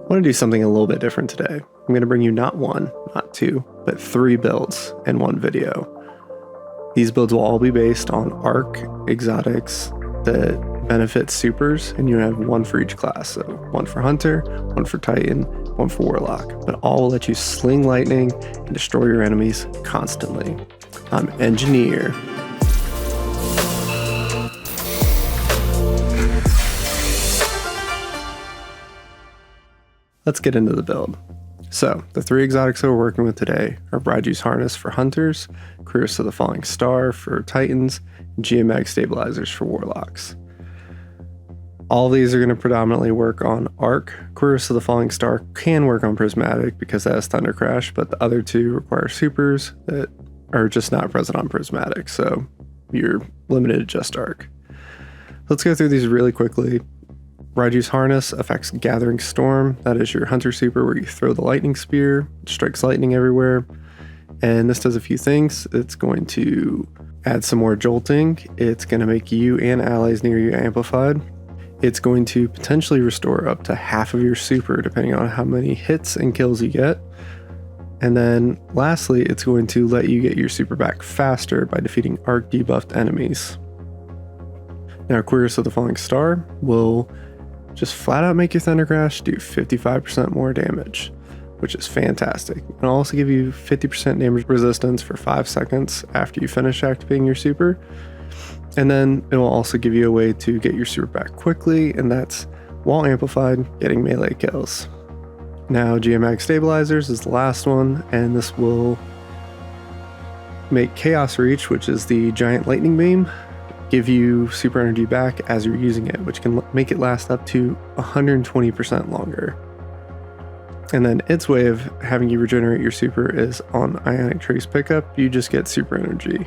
want to do something a little bit different today. I'm going to bring you not one, not two, but 3 builds in one video. These builds will all be based on arc exotics that benefit supers, and you have one for each class. So one for Hunter, one for Titan, one for Warlock, but all will let you sling lightning and destroy your enemies constantly. I'm Engineer. Let's get into the build. So, the 3 exotics that we're working with today are Raiju's Harness for Hunters, Cuirass of the Falling Star for Titans, and Geomag Stabilizers for Warlocks. All these are going to predominantly work on Arc. Cuirass of the Falling Star can work on Prismatic because that has Thunder Crash, but the other 2 require supers that are just not present on Prismatic, so you're limited to just Arc. Let's go through these really quickly. Raiju's Harness affects Gathering Storm. That is your Hunter super where you throw the lightning spear, it strikes lightning everywhere. And this does a few things. It's going to add some more jolting. It's going to make you and allies near you amplified. It's going to potentially restore up to half of your super depending on how many hits and kills you get. And then lastly, it's going to let you get your super back faster by defeating arc debuffed enemies. Now, Cuirass of the Falling Star will just flat out make your Thunder Crash do 55% more damage, which is fantastic. It'll also give you 50% damage resistance for 5 seconds after you finish activating your super. And then it will also give you a way to get your super back quickly, and that's while amplified, getting melee kills. Now, Geomag Stabilizers is the last one, and this will make Chaos Reach, which is the giant lightning beam, give you super energy back as you're using it, which can make it last up to 120% longer. And then its way of having you regenerate your super is on Ionic Trace pickup, you just get super energy.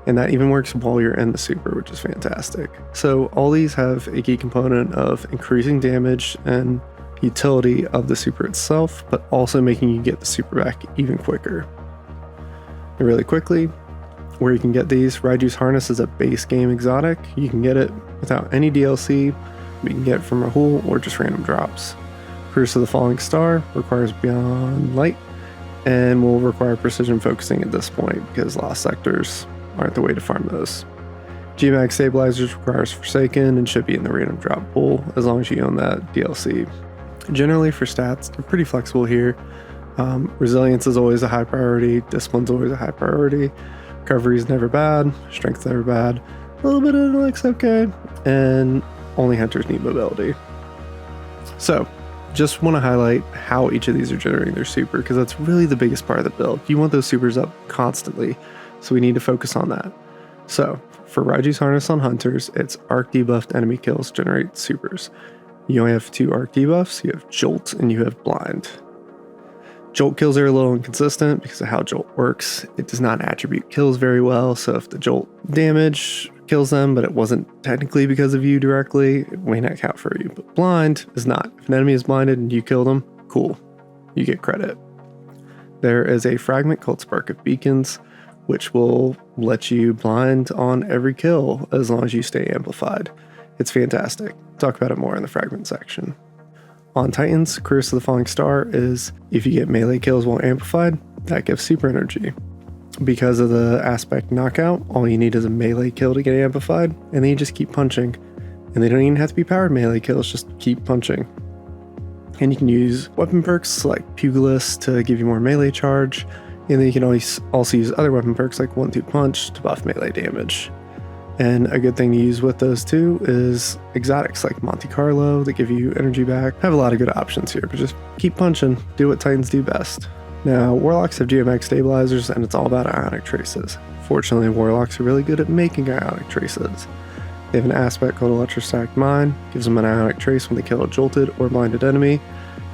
And that even works while you're in the super, which is fantastic. So all these have a key component of increasing damage and utility of the super itself, but also making you get the super back even quicker. And really quickly, where you can get these, Raiju's Harness is a base game exotic. You can get it without any DLC. You can get it from Rahul or just random drops. Cuirass of the Falling Star requires Beyond Light and will require precision focusing at this point because lost sectors aren't the way to farm those. Geomag Stabilizers requires Forsaken and should be in the random drop pool as long as you own that DLC. Generally for stats, they're pretty flexible here. Resilience is always a high priority. Discipline's always a high priority. Recovery is never bad, strength's never bad, a little bit of intellect's okay, and only hunters need mobility. So, just want to highlight how each of these are generating their super, because that's really the biggest part of the build. You want those supers up constantly, so we need to focus on that. So, for Raiju's Harness on Hunters, it's arc debuffed enemy kills generate supers. You only have 2 arc debuffs, you have Jolt and you have Blind. Jolt kills are a little inconsistent because of how Jolt works. It does not attribute kills very well, so if the Jolt damage kills them, but it wasn't technically because of you directly, it may not count for you. But Blind is not. If an enemy is blinded and you kill them, cool, you get credit. There is a fragment called Spark of Beacons, which will let you blind on every kill as long as you stay amplified. It's fantastic. Talk about it more in the fragment section. On Titans, Cuirass of the Falling Star is if you get melee kills while amplified, that gives super energy. Because of the aspect knockout, all you need is a melee kill to get amplified, and then you just keep punching. And they don't even have to be powered melee kills, just keep punching. And you can use weapon perks like Pugilist to give you more melee charge, and then you can also use other weapon perks like 1-2 punch to buff melee damage. And a good thing to use with those two is exotics like Monte Carlo that give you energy back. Have a lot of good options here, but just keep punching, do what Titans do best. Now, Warlocks have Geomag Stabilizers, and it's all about Ionic Traces. Fortunately, Warlocks are really good at making Ionic Traces. They have an aspect called Electrostatic Mine, gives them an Ionic Trace when they kill a jolted or blinded enemy.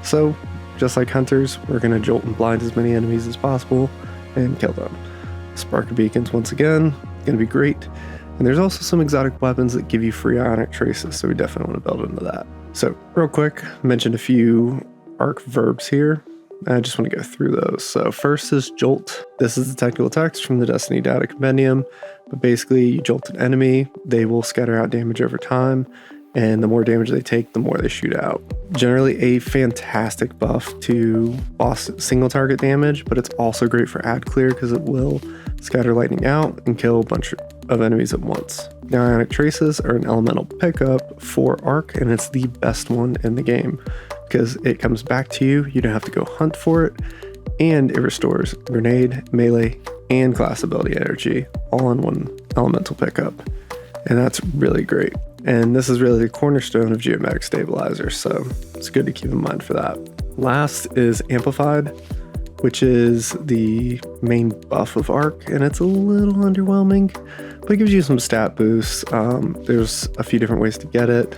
So, just like Hunters, we're going to jolt and blind as many enemies as possible and kill them. Spark of Beacons, once again, going to be great. And there's also some exotic weapons that give you free Ionic Traces, so we definitely want to build into that. So, real quick, I mentioned a few arc verbs here. I just want to go through those. So first is Jolt. This is the technical text from the Destiny Data Compendium, but basically you jolt an enemy, they will scatter out damage over time, and the more damage they take, the more they shoot out. Generally a fantastic buff to boss single target damage, but it's also great for ad clear because it will scatter lightning out and kill a bunch of enemies at once. Now, Ionic Traces are an elemental pickup for Arc, and it's the best one in the game because it comes back to you, you don't have to go hunt for it, and it restores grenade, melee, and class ability energy all in one elemental pickup, and that's really great. And this is really the cornerstone of Geomag Stabilizers, so it's good to keep in mind for that. Last is Amplified, which is the main buff of Arc, and it's a little underwhelming, but it gives you some stat boosts. There's a few different ways to get it.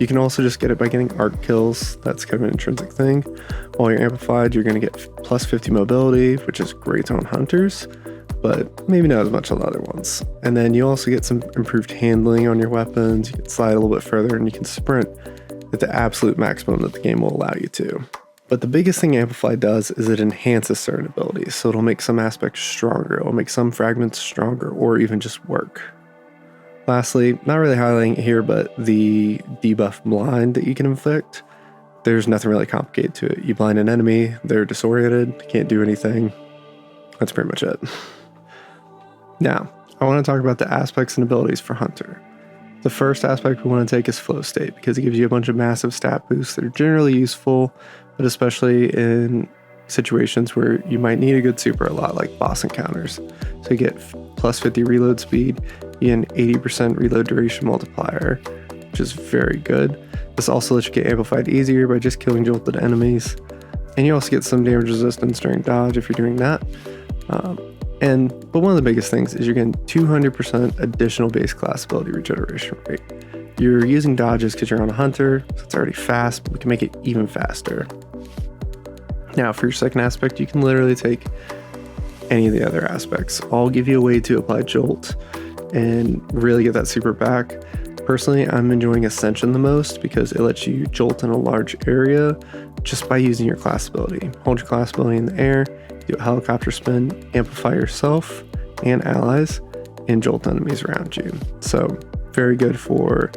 You can also just get it by getting Arc kills. That's kind of an intrinsic thing. While you're Amplified, you're going to get plus 50 mobility, which is great on Hunters, but maybe not as much on the other ones. And then you also get some improved handling on your weapons. You can slide a little bit further, and you can sprint at the absolute maximum that the game will allow you to. But the biggest thing Amplified does is it enhances certain abilities. So it'll make some aspects stronger, it'll make some fragments stronger, or even just work. Lastly, not really highlighting it here, but the debuff blind that you can inflict, there's nothing really complicated to it. You blind an enemy, they're disoriented, can't do anything. That's pretty much it. Now, I want to talk about the aspects and abilities for Hunter. The first aspect we want to take is Flow State, because it gives you a bunch of massive stat boosts that are generally useful, but especially in situations where you might need a good super a lot, like boss encounters. So you get plus 50 reload speed, you get an 80% reload duration multiplier, which is very good. This also lets you get amplified easier by just killing jolted enemies. And you also get some damage resistance during dodge if you're doing that. But one of the biggest things is you're getting 200% additional base class ability regeneration rate. You're using dodges because you're on a hunter, so it's already fast, but we can make it even faster. Now, for your second aspect, you can literally take any of the other aspects. I'll give you a way to apply Jolt and really get that super back. Personally, I'm enjoying Ascension the most because it lets you jolt in a large area just by using your class ability. Hold your class ability in the air, do a helicopter spin, amplify yourself and allies, and jolt enemies around you. So very good for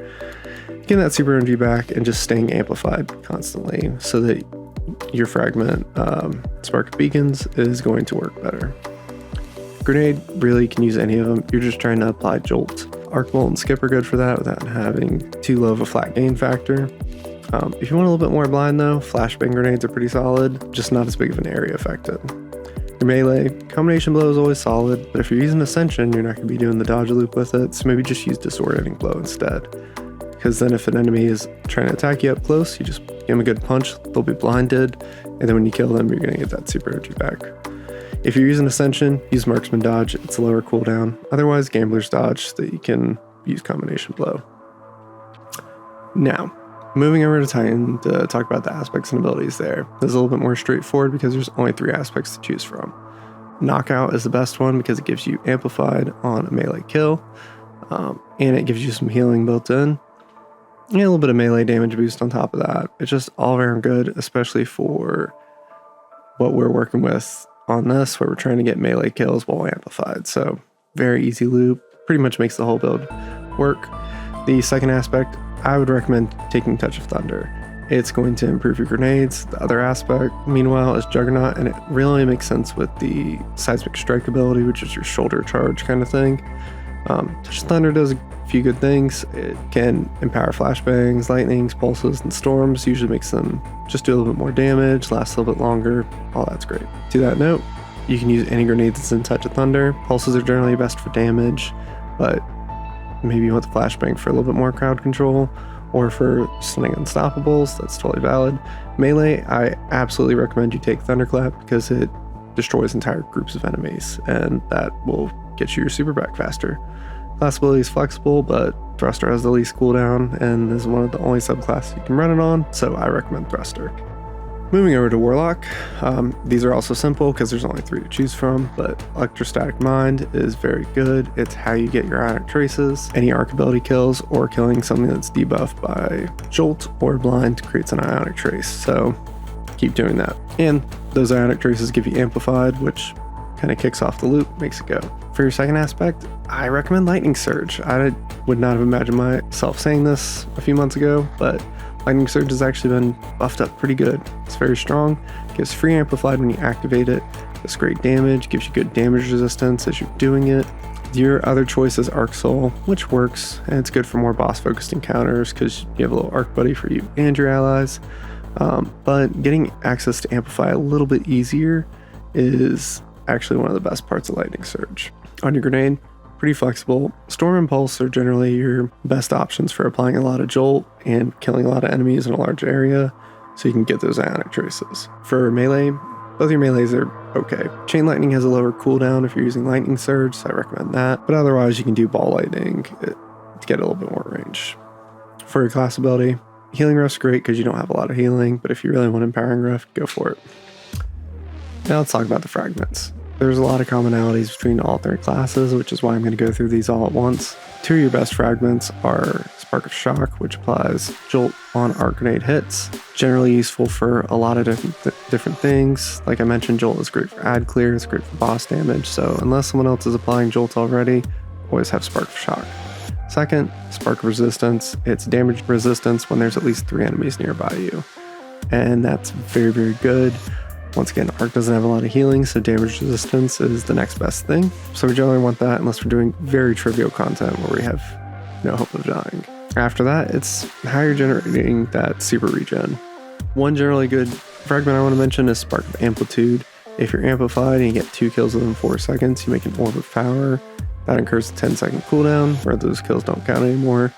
getting that super energy back and just staying amplified constantly so that your fragment spark beacons is going to work better. Grenade, really can use any of them. You're just trying to apply jolt. Arc Bolt and Skip are good for that without having too low of a flat gain factor. If you want a little bit more blind though, flashbang grenades are pretty solid, just not as big of an area affected. Your melee, combination blow is always solid, but if you're using Ascension, you're not going to be doing the dodge loop with it, so maybe just use disorienting blow instead. Because then if an enemy is trying to attack you up close, you just give them a good punch, they'll be blinded, and then when you kill them, you're going to get that super energy back. If you're using Ascension, use Marksman Dodge, it's a lower cooldown. Otherwise, Gambler's Dodge, so that you can use combination blow. Now, moving over to Titan to talk about the aspects and abilities there. This is a little bit more straightforward because there's only 3 aspects to choose from. Knockout is the best one because it gives you amplified on a melee kill, and it gives you some healing built in, and a little bit of melee damage boost on top of that. It's just all around good, especially for what we're working with on this, where we're trying to get melee kills while amplified. So very easy loop, pretty much makes the whole build work. The second aspect, I would recommend taking Touch of Thunder. It's going to improve your grenades. The other aspect, meanwhile, is Juggernaut, and it really makes sense with the Seismic Strike ability, which is your shoulder charge kind of thing. Touch of Thunder does a few good things. It can empower flashbangs, lightnings, pulses, and storms. Usually makes them just do a little bit more damage, last a little bit longer. All that's great. To that note, you can use any grenades that's in Touch of Thunder. Pulses are generally best for damage, but maybe you want the flashbang for a little bit more crowd control, or for stunning unstoppables. That's totally valid. Melee, I absolutely recommend you take Thunderclap because it destroys entire groups of enemies, and that will get you your super back faster. Class ability is flexible, but Thruster has the least cooldown and is one of the only subclasses you can run it on, so I recommend Thruster. Moving over to Warlock, these are also simple because there's only 3 to choose from, but Electrostatic Mind is very good. It's how you get your Ionic Traces. Any arc ability kills or killing something that's debuffed by Jolt or Blind creates an Ionic Trace, so keep doing that. And those Ionic Traces give you Amplified, which kind of kicks off the loop, makes it go. For For your second aspect, I recommend Lightning Surge. I would not have imagined myself saying this a few months ago, but Lightning Surge has actually been buffed up pretty good. It's very strong, gives free amplified when you activate it, does great damage, gives you good damage resistance as you're doing it. Your other choice is Arc Soul, which works, and it's good for more boss-focused encounters because you have a little arc buddy for you and your allies. But getting access to Amplify a little bit easier is actually one of the best parts of Lightning Surge. On your grenade, pretty flexible. Storm and Pulse are generally your best options for applying a lot of Jolt and killing a lot of enemies in a large area, so you can get those Ionic Traces. For melee, both your melees are okay. Chain Lightning has a lower cooldown if you're using Lightning Surge, so I recommend that. But otherwise, you can do Ball Lightning to get a little bit more range. For your class ability, Healing Rift's great because you don't have a lot of healing, but if you really want Empowering Rift, go for it. Now let's talk about the Fragments. There's a lot of commonalities between all three classes, which is why I'm going to go through these all at once. Two of your best fragments are Spark of Shock, which applies Jolt on arc grenade hits. Generally useful for a lot of different things. Like I mentioned, Jolt is great for ad clear, it's great for boss damage, so unless someone else is applying Jolt already, always have Spark of Shock. Second, Spark of Resistance. It's damage resistance when there's at least 3 enemies nearby you. And that's very, very good. Once again, Arc doesn't have a lot of healing, so damage resistance is the next best thing. So we generally want that unless we're doing very trivial content where we have no hope of dying. After that, it's how you're generating that super regen. One generally good fragment I want to mention is Spark of Amplitude. If you're amplified and you get 2 kills within 4 seconds, you make an Orb of Power. That incurs a 10-second cooldown, where those kills don't count anymore.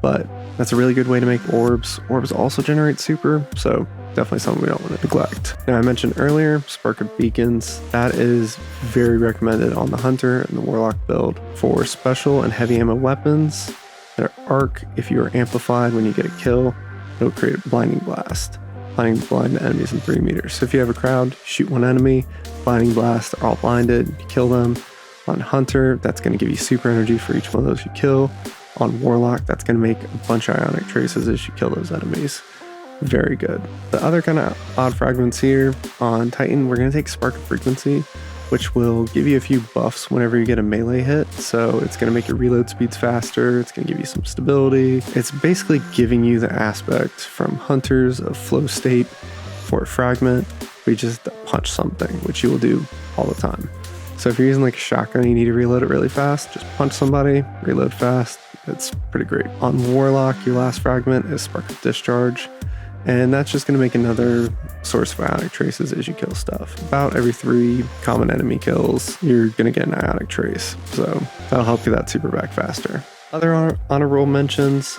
But that's a really good way to make orbs. Orbs also generate super, so definitely something we don't want to neglect. Now, I mentioned earlier, Spark of Beacons. That is very recommended on the Hunter and the Warlock build for special and heavy ammo weapons that are arc. If you are amplified when you get a kill, it'll create a Blinding Blast. Blinding blind enemies in 3 meters. So if you have a crowd, shoot one enemy, Blinding Blast, they're all blinded, you kill them. On Hunter, that's going to give you super energy for each one of those you kill. On Warlock, that's going to make a bunch of Ionic Traces as you kill those enemies. Very good. The other kind of odd fragments here, on Titan, we're going to take Spark of Frequency, which will give you a few buffs whenever you get a melee hit. So it's going to make your reload speeds faster, it's going to give you some stability. It's basically giving you the aspect from Hunters of flow state for a fragment, where you just punch something, which you will do all the time. So if you're using like a shotgun and you need to reload it really fast, just punch somebody, reload fast. It's pretty great. On Warlock, your last fragment is Spark of Discharge, and that's just going to make another source of Ionic Traces as you kill stuff. About every 3 common enemy kills, you're going to get an Ionic Trace, so that'll help you that super back faster. Other honorable mentions,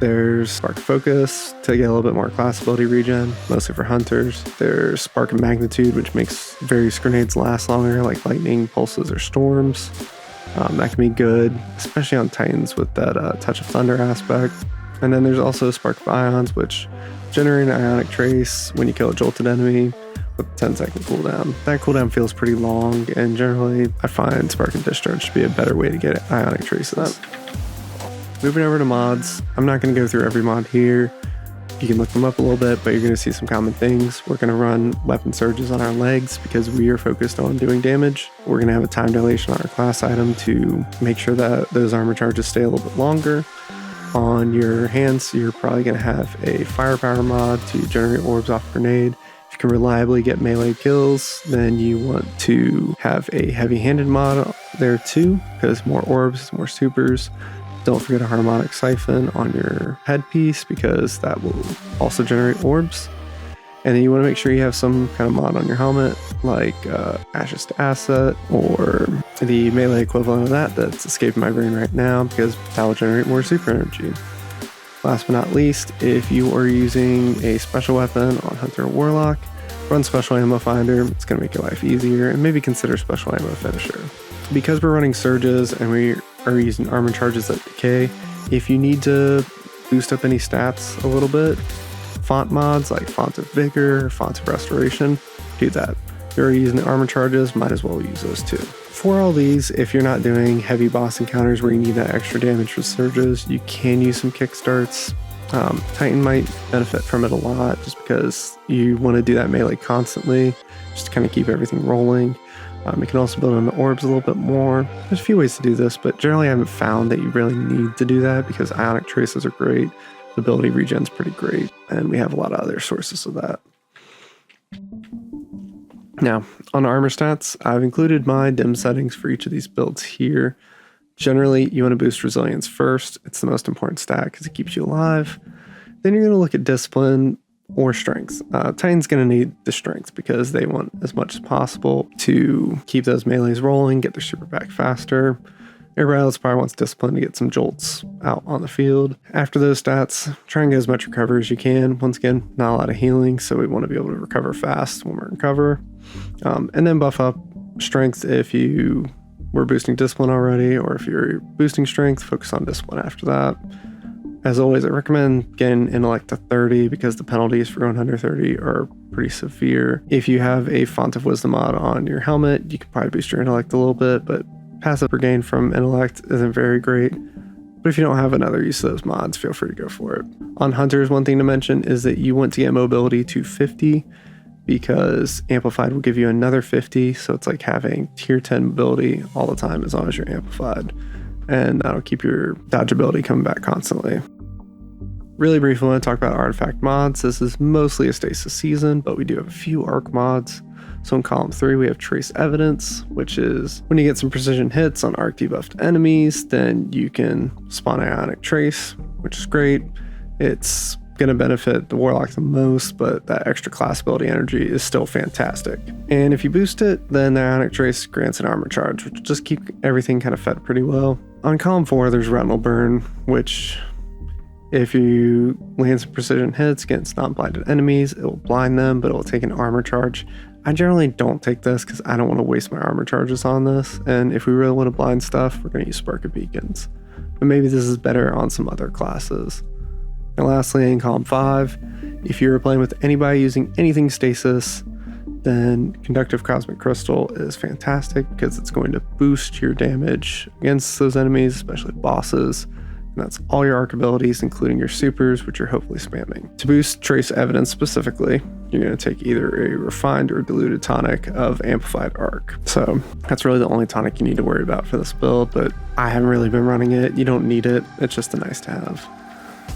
there's Spark of Focus to get a little bit more class ability regen, mostly for Hunters. There's Spark of Magnitude, which makes various grenades last longer, like lightning, pulses, or storms. That can be good, especially on Titans with that Touch of Thunder aspect. And then there's also Spark of Ions, which generate an Ionic Trace when you kill a jolted enemy with a 10-second cooldown. That cooldown feels pretty long, and generally I find Spark of Discharge to be a better way to get Ionic Traces. Moving over to mods, I'm not going to go through every mod here. You can look them up a little bit, but you're going to see some common things. We're going to run weapon surges on our legs because we are focused on doing damage. We're going to have a time dilation on our class item to make sure that those armor charges stay a little bit longer. On your hands, you're probably going to have a firepower mod to generate orbs off grenade. If you can reliably get melee kills, then you want to have a heavy-handed mod there too, because more orbs, more supers. Don't forget a harmonic siphon on your headpiece because that will also generate orbs. And then you want to make sure you have some kind of mod on your helmet, like Ashes to Asset, or the melee equivalent of that that's escaping my brain right now because that will generate more super energy. Last but not least, if you are using a special weapon on Hunter or Warlock, run Special Ammo Finder. It's going to make your life easier, and maybe consider Special Ammo Finisher. Because we're running surges and we are using armor charges that decay, if you need to boost up any stats a little bit, font mods like Font of Vigor, Font of Restoration, do that. If you're using the armor charges, might as well use those too. For all these, if you're not doing heavy boss encounters where you need that extra damage with surges, you can use some kickstarts. Titan might benefit from it a lot just because you want to do that melee constantly, just to kind of keep everything rolling. You can also build on the Orbs a little bit more. There's a few ways to do this, but generally I haven't found that you really need to do that because Ionic Traces are great, the ability regen's pretty great, and we have a lot of other sources of that. Now, on armor stats, I've included my dim settings for each of these builds here. Generally, you want to boost resilience first. It's the most important stat because it keeps you alive. Then you're going to look at discipline or strength. Titan's going to need the strength because they want as much as possible to keep those melees rolling, get their super back faster. Everybody else probably wants discipline to get some jolts out on the field. After those stats, try and get as much recovery as you can. Once again, not a lot of healing, so we want to be able to recover fast when we're in cover. And then buff up strength if you were boosting discipline already, or if you're boosting strength, focus on discipline after that. As always, I recommend getting intellect to 30 because the penalties for going under 30 are pretty severe. If you have a Font of Wisdom mod on your helmet, you can probably boost your intellect a little bit, but passive per gain from intellect isn't very great. But if you don't have another use of those mods, feel free to go for it. On hunters, one thing to mention is that you want to get mobility to 50 because amplified will give you another 50. So it's like having tier 10 mobility all the time as long as you're amplified. And that'll keep your dodge ability coming back constantly. Really briefly, I want to talk about artifact mods. This is mostly a stasis season, but we do have a few arc mods. So in column 3, we have Trace Evidence, which is when you get some precision hits on arc debuffed enemies, then you can spawn Ionic Trace, which is great. It's going to benefit the Warlock the most, but that extra class ability energy is still fantastic. And if you boost it, then the Ionic Trace grants an armor charge, which will just keep everything kind of fed pretty well. On column 4, there's Retinal Burn, which if you land some precision hits against non-blinded enemies, it will blind them, but it will take an armor charge. I generally don't take this because I don't want to waste my armor charges on this, and if we really want to blind stuff, we're going to use Spark of Beacons. But maybe this is better on some other classes. And lastly, in column 5, if you're playing with anybody using anything stasis, then Conductive Cosmic Crystal is fantastic because it's going to boost your damage against those enemies, especially bosses. And that's all your arc abilities, including your supers, which you're hopefully spamming. To boost Trace Evidence specifically, you're going to take either a refined or diluted tonic of Amplified Arc. So that's really the only tonic you need to worry about for this build, but I haven't really been running it. You don't need it. It's just a nice to have.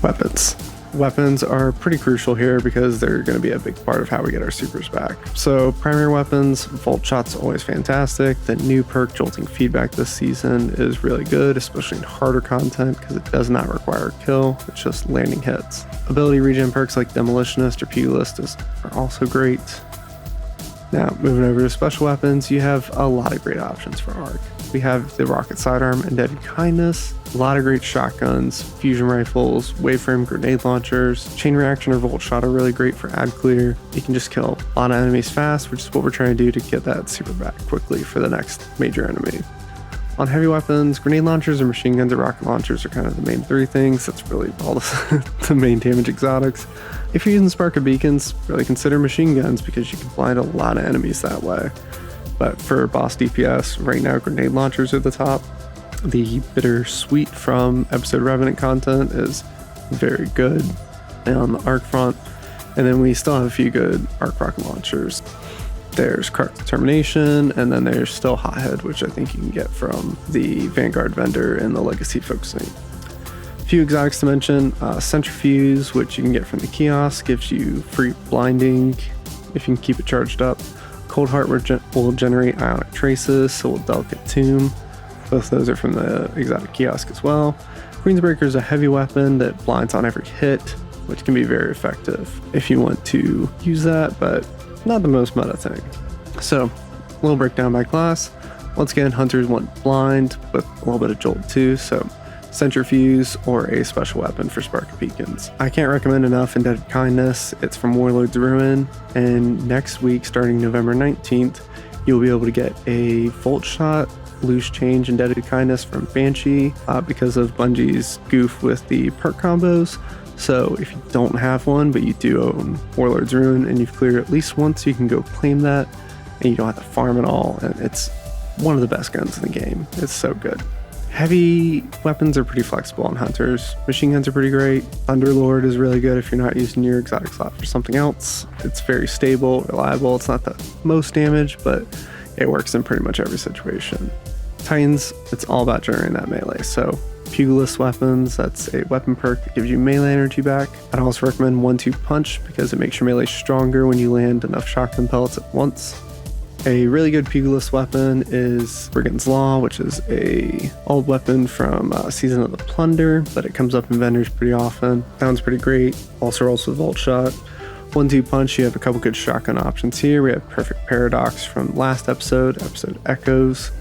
Weapons. Weapons are pretty crucial here because they're going to be a big part of how we get our supers back. So primary weapons, Volt Shot's always fantastic. The new perk Jolting Feedback this season is really good, especially in harder content because it does not require a kill, it's just landing hits. Ability regen perks like Demolitionist or Pugilist are also great. Now, moving over to special weapons, you have a lot of great options for Arc. We have the Rocket Sidearm and Deadly Kindness, a lot of great shotguns, fusion rifles, waveframe grenade launchers, chain reaction or Volt Shot are really great for ad clear. You can just kill a lot of enemies fast, which is what we're trying to do to get that super back quickly for the next major enemy. On heavy weapons, grenade launchers or machine guns or rocket launchers are kind of the main 3 things. That's really all the main damage exotics. If you're using Spark of Beacons, really consider machine guns because you can blind a lot of enemies that way. But for boss DPS, right now grenade launchers are the top. The Bittersweet from episode Revenant content is very good on the arc front. And then we still have a few good arc rocket launchers. There's Cart Determination, and then there's still Hothead, which I think you can get from the Vanguard vendor in the Legacy Focusing. A few exotics to mention, Centrifuge, which you can get from the kiosk, gives you free blinding if you can keep it charged up. Cold Heart will generate Ionic Traces, so will Delicate Tomb. Both those are from the exotic kiosk as well. Queensbreaker is a heavy weapon that blinds on every hit, which can be very effective if you want to use that, but not the most meta thing. So, a little breakdown by class. Once again, hunters want blind with a little bit of jolt too, so Centrifuge or a special weapon for Spark of Beacons. I can't recommend enough Indebted Kindness. It's from Warlord's Ruin, and next week, starting November 19th, you'll be able to get a Volt Shot, Loose Change, Indebted Kindness from Banshee because of Bungie's goof with the perk combos. So if you don't have one, but you do own Warlord's Ruin and you've cleared at least once, you can go claim that and you don't have to farm at all. And it's one of the best guns in the game. It's so good. Heavy weapons are pretty flexible on hunters. Machine guns are pretty great. Thunderlord is really good if you're not using your exotic slot for something else. It's very stable, reliable. It's not the most damage, but it works in pretty much every situation. Titans, it's all about generating that melee. So Pugilist weapons, that's a weapon perk that gives you melee energy back. I'd also recommend 1-2 punch because it makes your melee stronger when you land enough shotgun pellets at once. A really good Pugilist weapon is Brigand's Law, which is a old weapon from Season of the Plunder, but it comes up in vendors pretty often. Sounds pretty great. Also rolls with Volt Shot. 1-2 punch, you have a couple good shotgun options here. We have Perfect Paradox from last episode Echoes.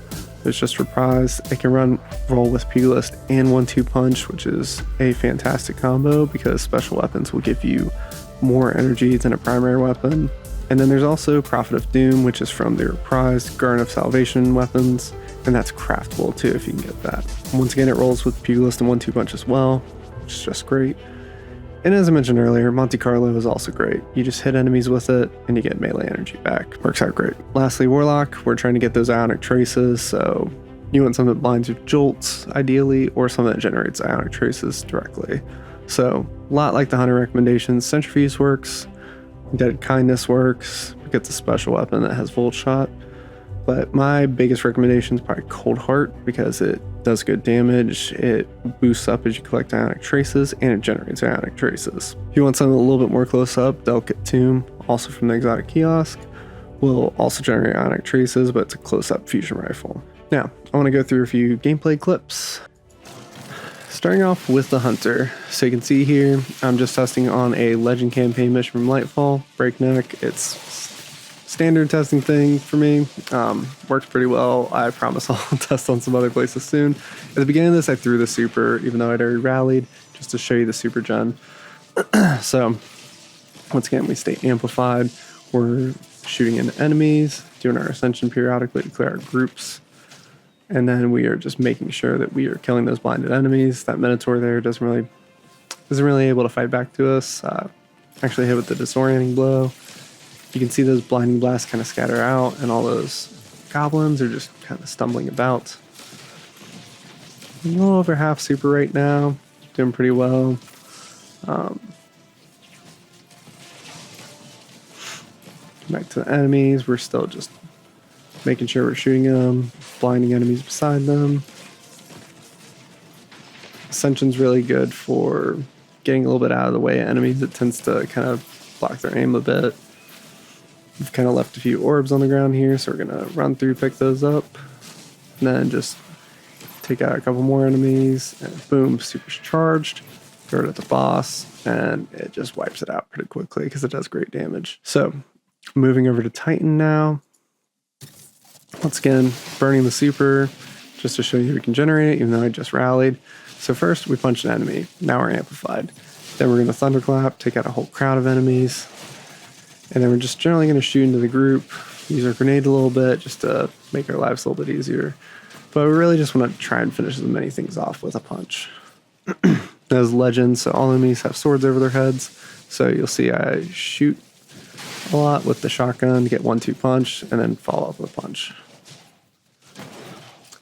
It's just reprised. It can roll with Pugilist and 1-2 punch, which is a fantastic combo because special weapons will give you more energy than a primary weapon. And then there's also Prophet of Doom, which is from the reprised Garden of Salvation weapons, and that's craftable too if you can get that. Once again, it rolls with Pugilist and 1-2 punch as well, which is just great. And as I mentioned earlier, Monte Carlo is also great. You just hit enemies with it and you get melee energy back. Works out great. Lastly, Warlock, we're trying to get those ionic traces, so you want something that blinds with jolts, ideally, or something that generates ionic traces directly. So, a lot like the Hunter recommendations, Centrifuge works, Dead Kindness works, it gets a special weapon that has Volt Shot. But my biggest recommendation is probably Cold Heart because it does good damage, it boosts up as you collect ionic traces, and it generates ionic traces. If you want something a little bit more close up, Delicate Tomb, also from the Exotic Kiosk, will also generate ionic traces, but it's a close-up fusion rifle. Now, I want to go through a few gameplay clips. Starting off with the Hunter. So you can see here, I'm just testing on a Legend campaign mission from Lightfall, Breakneck. It's standard testing thing for me. Works pretty well. I promise I'll test on some other places soon. At the beginning of this, I threw the super, even though I'd already rallied, just to show you the super gen. So, once again, we stay amplified. We're shooting into enemies, doing our ascension periodically to clear our groups. And then we are just making sure that we are killing those blinded enemies. That Minotaur there isn't really able to fight back to us. Actually hit with the disorienting blow. You can see those blinding blasts kind of scatter out, and all those goblins are just kind of stumbling about. A little over half super right now, doing pretty well. Back to the enemies, we're still just making sure we're shooting them, blinding enemies beside them. Ascension's really good for getting a little bit out of the way of enemies. It tends to kind of block their aim a bit. We've kind of left a few orbs on the ground here, so we're going to run through, pick those up, and then just take out a couple more enemies, and boom, super's charged. Throw it at the boss, and it just wipes it out pretty quickly because it does great damage. So, moving over to Titan now. Once again, burning the super, just to show you we can generate it, even though I just rallied. So first, we punch an enemy. Now we're amplified. Then we're going to thunderclap, take out a whole crowd of enemies. And then we're just generally going to shoot into the group, use our grenade a little bit, just to make our lives a little bit easier. But we really just want to try and finish as many things off with a punch. As legends, so all enemies have swords over their heads. So you'll see I shoot a lot with the shotgun to get 1-2 punch, and then follow up with a punch.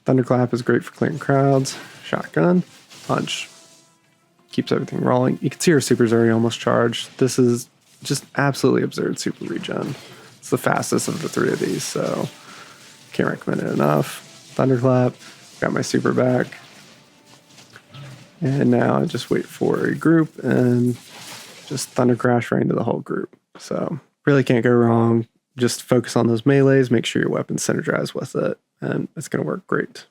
Thunderclap is great for clearing crowds. Shotgun, punch. Keeps everything rolling. You can see our super's already almost charged. This is just absolutely absurd super regen. It's the fastest of the three of these, so can't recommend it enough. Thunderclap, got my super back. And now I just wait for a group and just thunder crash right into the whole group. So really can't go wrong. Just focus on those melees, make sure your weapons synergize with it, and it's going to work great.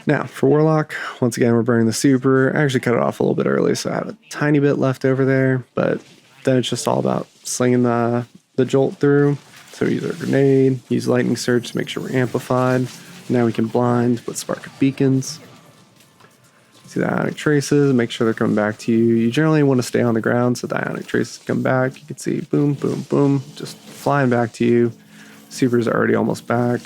Now, for Warlock, once again, we're burning the super. I actually cut it off a little bit early, so I have a tiny bit left over there, but then it's just all about slinging the jolt through. So we use our grenade, use lightning surge to make sure we're amplified. Now we can blind with spark of beacons. See the ionic traces, make sure they're coming back to you. You generally want to stay on the ground so the ionic traces come back. You can see boom, boom, boom, just flying back to you. Super's already almost back.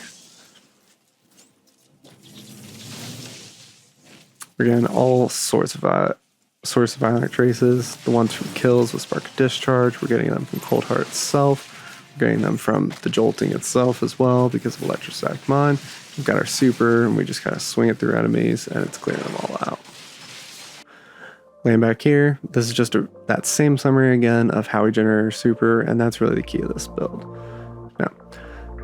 We're getting all sorts of ionic traces. The ones from kills with spark of discharge. We're getting them from Cold Heart itself. We're getting them from the jolting itself as well because of electrostatic mine. We've got our super, and we just kind of swing it through enemies, and it's clearing them all out. Land back here. This is just that same summary again of how we generate our super, and that's really the key of this build. Yeah,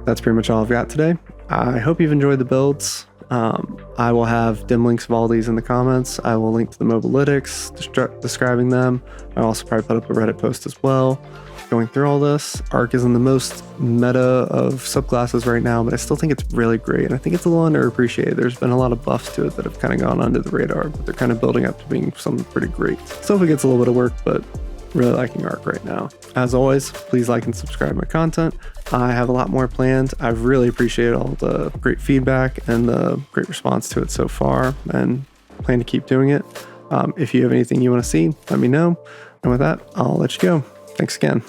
that's pretty much all I've got today. I hope you've enjoyed the builds. I will have dim links of all these in the comments. I will link to the mobalytics describing them. I'll also probably put up a Reddit post as well going through all this. Arc isn't the most meta of subclasses right now, but I still think it's really great, and I think it's a little underappreciated. There's been a lot of buffs to it that have kind of gone under the radar, but they're kind of building up to being something pretty great. Still think it gets a little bit of work, but really liking Arc right now. As always, please like and subscribe to my content. I have a lot more planned. I've really appreciated all the great feedback and the great response to it so far, and plan to keep doing it. If you have anything you want to see, let me know. And with that, I'll let you go. Thanks again.